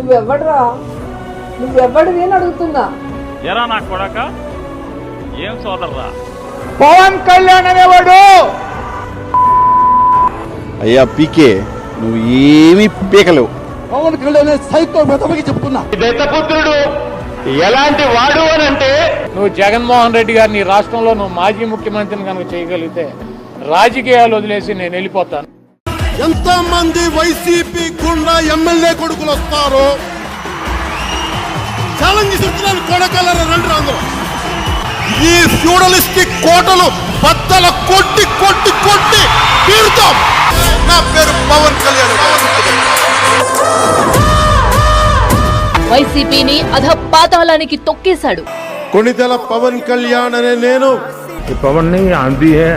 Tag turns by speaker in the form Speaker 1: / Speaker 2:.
Speaker 1: నువ్వెవ్వడరా? నువ్వెవ్వడివి అని అడుగుతున్నా.
Speaker 2: ఎరా నా కొడక, ఏం సోదర్రా?
Speaker 3: పవన్ కళ్యాణ్ అనేవాడు.
Speaker 4: అయ్యా పీకే, నువ్వు ఏమీ పీకలేవు.
Speaker 3: పవన్ కళ్యాణ్ సైతో మెతమకి చెప్తున్నా.
Speaker 5: దత్తపుత్రుడు ఎలాంటి వాడు అని అంటే,
Speaker 6: నువ్వు జగన్మోహన్ రెడ్డి గారిని రాష్ట్రంలో నువ్వు మాజీ ముఖ్యమంత్రిని కనుక చేయగలిగితే రాజకీయాలు వదిలేసి నేను వెళ్ళిపోతాను.
Speaker 7: ఎంత మంది వైసీపీ గుండా ఎమ్మెల్యే కొడుకులు వస్తారో ఛాలెంజ్ చేస్తున్నాను. కొడకలరా రండి అందరూ. ఈ ఫ్యూడలిస్టిక్ కోటలు బద్దల కొట్టి కొట్టి కొట్టి తీరుతాం. నా పేరు పవన్ కళ్యాణ్.
Speaker 8: వైసీపీని అధపాతాళానికి తొక్కేశాడు.
Speaker 7: కొణిదెల పవన్ కళ్యాణ్ అనే నేను
Speaker 3: పవన్ ని ఆంधी है